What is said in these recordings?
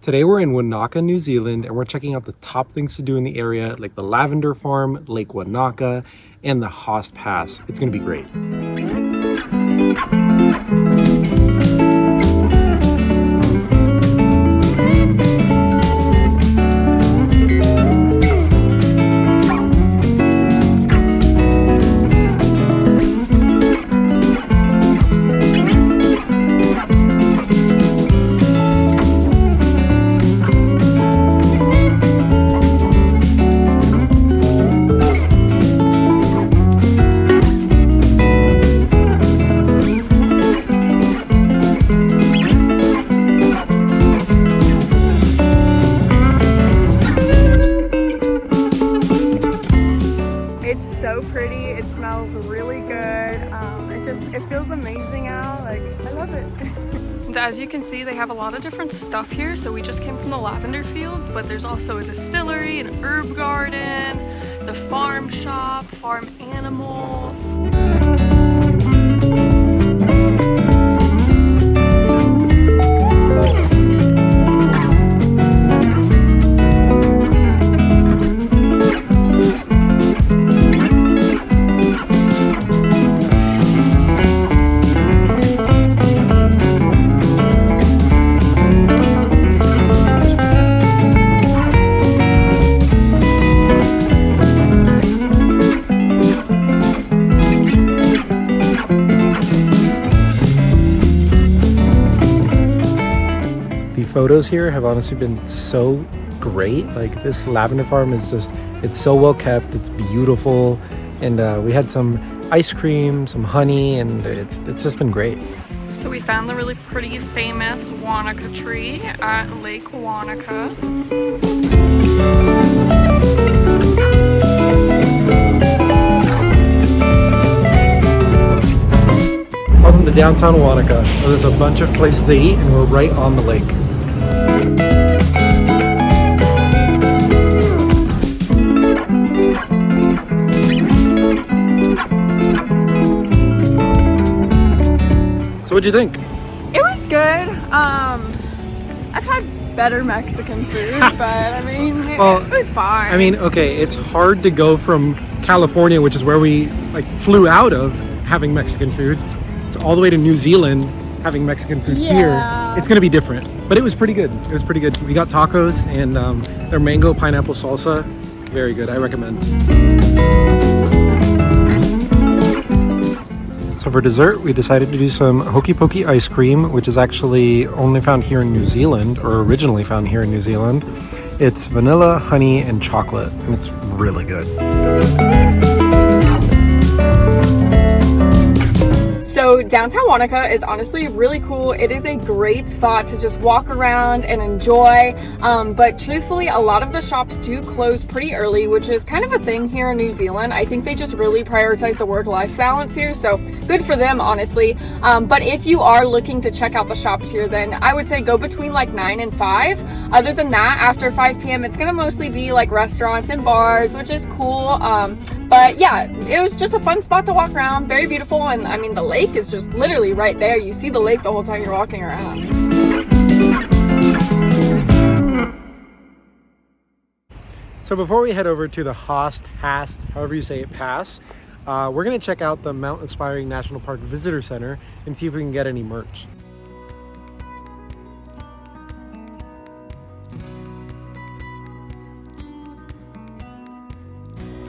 Today we're in Wanaka, New Zealand, and we're checking out the top things to do in the area, like the Lavender Farm, Lake Wanaka, and the Haast Pass. It's gonna be great. So pretty, it smells really good, it feels amazing out, like I love it. And as you can see, they have a lot of different stuff here. So we just came from the lavender fields, but there's also a distillery, an herb garden, the farm shop, farm animals. Photos here have honestly been so great. Like, this lavender farm is just, it's so well kept, it's beautiful, and we had some ice cream, some honey, and it's just been great. So we found the really pretty famous Wanaka Tree at Lake Wanaka. Welcome to downtown Wanaka. There's a bunch of places to eat and we're right on the lake. So what'd you think? It was good. I've had better Mexican food, but I mean, it was fine. I mean, okay, it's hard to go from California, which is where we flew out of, having Mexican food, to all the way to New Zealand having Mexican food here. It's gonna be different, but it was pretty good. It was pretty good. We got tacos and their mango pineapple salsa, very good. I recommend. So for dessert, we decided to do some Hokey Pokey ice cream, which is actually only found here in New Zealand, or originally found here in New Zealand. It's vanilla, honey, and chocolate, and it's really good. So downtown Wanaka is honestly really cool. It is a great spot to just walk around and enjoy, but truthfully a lot of the shops do close pretty early, which is kind of a thing here in New Zealand. I think they just really prioritize the work-life balance here, so good for them, honestly. But if you are looking to check out the shops here, then I would say go between like 9 and 5. Other than that, after 5 p.m. it's gonna mostly be like restaurants and bars, which is cool. But yeah, it was just a fun spot to walk around, very beautiful, and I mean the lake is just literally right there. You see the lake the whole time you're walking around. So before we head over to the Haast, however you say it, Pass, we're gonna check out the Mount Aspiring National Park Visitor Center and see if we can get any merch.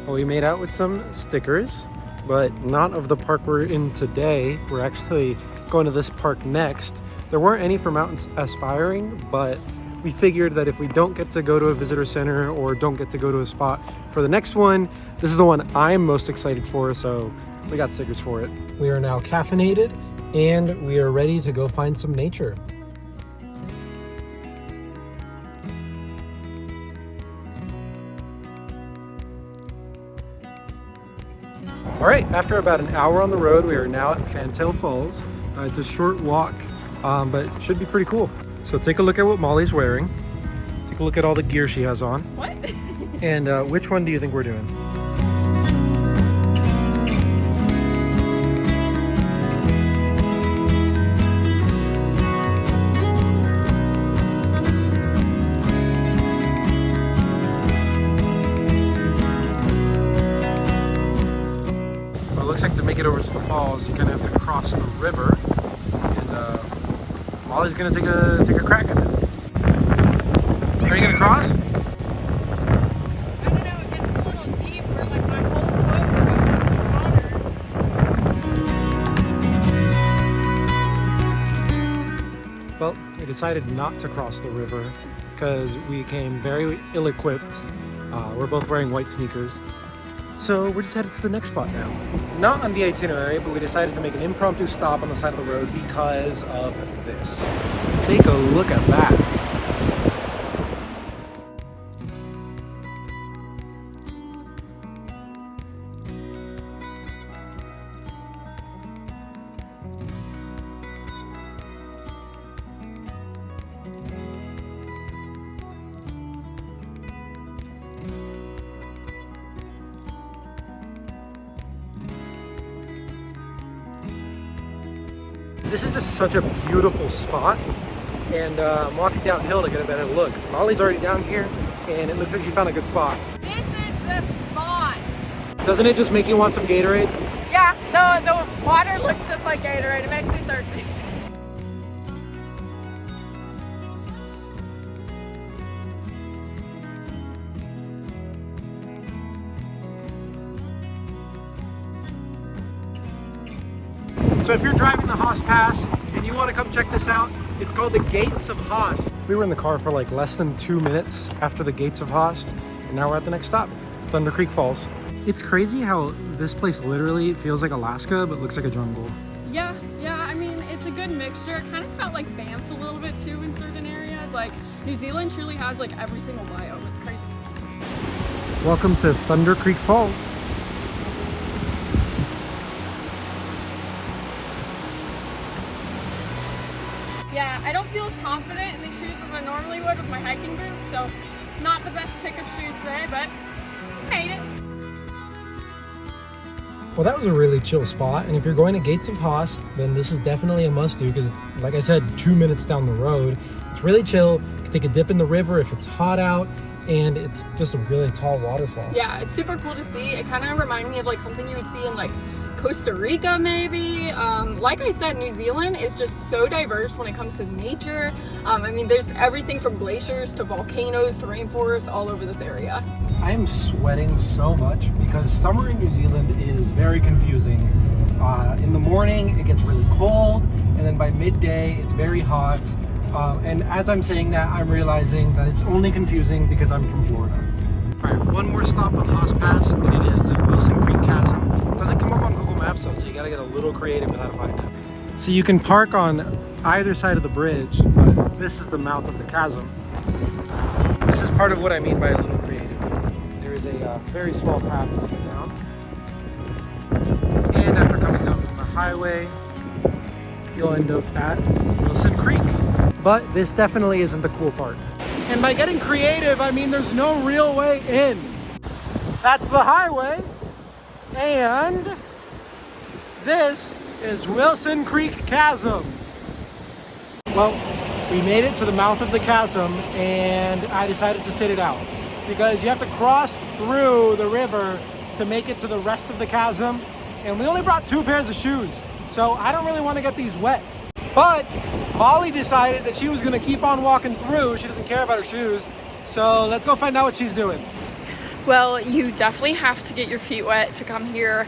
Well, we made out with some stickers, but not of the park we're in today. We're actually going to this park next. There weren't any for Mount Aspiring, but we figured that if we don't get to go to a visitor center or don't get to go to a spot for the next one, this is the one I'm most excited for, so we got stickers for it. We are now caffeinated and we are ready to go find some nature. All right, after about an hour on the road, we are now at Fantail Falls. It's a short walk, but it should be pretty cool. So take a look at what Molly's wearing. Take a look at all the gear she has on. What? And which one do you think we're doing? get over to the falls, you kind of have to cross the river, and Molly's gonna take a crack at it. Are you gonna cross? I don't know, it gets a little deep where like my whole foot goes Well, we decided not to cross the river because we came very ill-equipped. We're both wearing white sneakers. So we're just headed to the next spot now. Not on the itinerary, but we decided to make an impromptu stop on the side of the road because of this. Take a look at that. This is just such a beautiful spot, and I'm walking downhill to get a better look. Molly's already down here, and it looks like she found a good spot. This is the spot. Doesn't it just make you want some Gatorade? Yeah, the water looks just like Gatorade. It makes me thirsty. So if you're driving the Haast Pass and you want to come check this out, it's called the Gates of Haast. We were in the car for like less than 2 minutes after the Gates of Haast, and now we're at the next stop, Thundercreek Falls. It's crazy how this place literally feels like Alaska, but looks like a jungle. Yeah, I mean, it's a good mixture. It kind of felt like Banff a little bit too in certain areas. Like, New Zealand truly has like every single biome. It's crazy. Welcome to Thundercreek Falls. Yeah, I don't feel as confident in these shoes as I normally would with my hiking boots, so not the best pick of shoes today, but made it. Well, that was a really chill spot, and if you're going to Gates of Haast, then this is definitely a must-do because, like I said, 2 minutes down the road. It's really chill. You can take a dip in the river if it's hot out, and it's just a really tall waterfall. Yeah, it's super cool to see. It kind of reminded me of like something you would see in like Costa Rica maybe. Like I said, New Zealand is just so diverse when it comes to nature. I mean, there's everything from glaciers to volcanoes to rainforests all over this area. I am sweating so much because summer in New Zealand is very confusing. In the morning, it gets really cold, and then by midday, it's very hot. And as I'm saying that, I'm realizing that it's only confusing because I'm from Florida. All right, one more stop on Haast Pass, and it is the Wilson Creek Chasm. Doesn't come up on Google Maps though, so you gotta get a little creative with how to find it. So you can park on either side of the bridge, but this is the mouth of the chasm. This is part of what I mean by a little creative. There is a very small path to get down. And after coming down from the highway, you'll end up at Wilson Creek. But this definitely isn't the cool part. And by getting creative, I mean there's no real way in. That's the highway. And this is Wilson Creek Chasm. Well, we made it to the mouth of the chasm, and I decided to sit it out because you have to cross through the river to make it to the rest of the chasm, and we only brought 2 pairs of shoes, so I don't really want to get these wet. But Molly decided that she was going to keep on walking through. She doesn't care about her shoes, so let's go find out what she's doing. Well, you definitely have to get your feet wet to come here.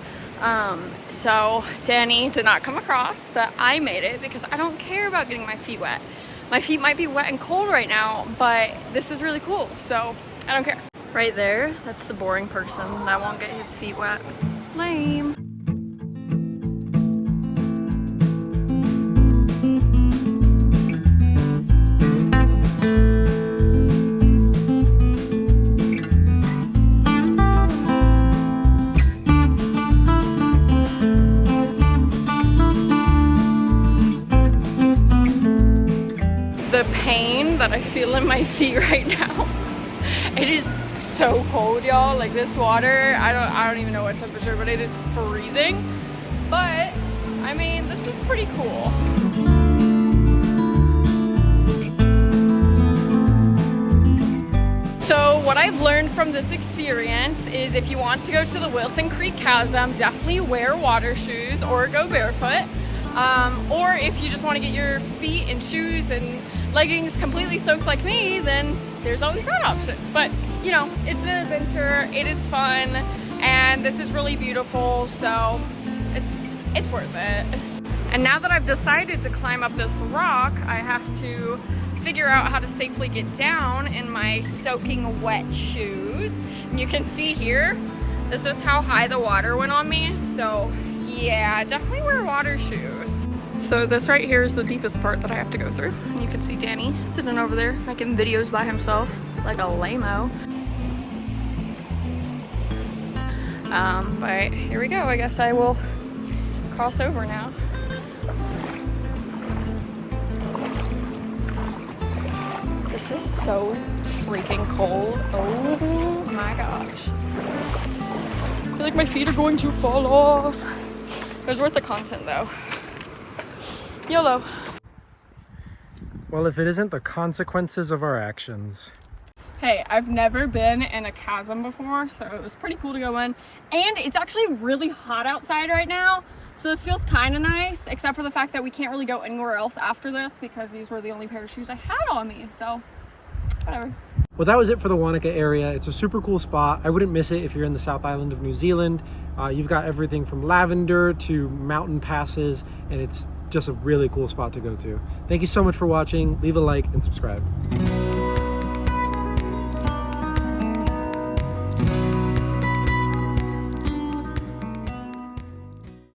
So Danny did not come across, but I made it because I don't care about getting my feet wet. My feet might be wet and cold right now, but this is really cool, so I don't care. Right there, that's the boring person that won't get his feet wet. Lame. The pain that I feel in my feet right now, it is so cold, y'all. Like this water, I don't even know what temperature, but it is freezing. But I mean, this is pretty cool. So what I've learned from this experience is if you want to go to the Wilson Creek Chasm, definitely wear water shoes or go barefoot. Or if you just want to get your feet and shoes and leggings completely soaked like me, then there's always that option. But you know, it's an adventure, it is fun, and this is really beautiful, so it's worth it. And now that I've decided to climb up this rock, I have to figure out how to safely get down in my soaking wet shoes. And you can see here, this is how high the water went on me. So yeah, definitely wear water shoes. So this right here is the deepest part that I have to go through. And you can see Danny sitting over there making videos by himself like a lame-o. But here we go. I guess I will cross over now. This is so freaking cold. Oh my gosh. I feel like my feet are going to fall off. It was worth the content though. YOLO. Well, if it isn't the consequences of our actions. Hey, I've never been in a chasm before, so it was pretty cool to go in. And it's actually really hot outside right now, so this feels kind of nice, except for the fact that we can't really go anywhere else after this because these were the only pair of shoes I had on me, so whatever. Well, that was it for the Wanaka area. It's a super cool spot. I wouldn't miss it if you're in the South Island of New Zealand. You've got everything from lavender to mountain passes, and it's just a really cool spot to go to. Thank you so much for watching. Leave a like and subscribe.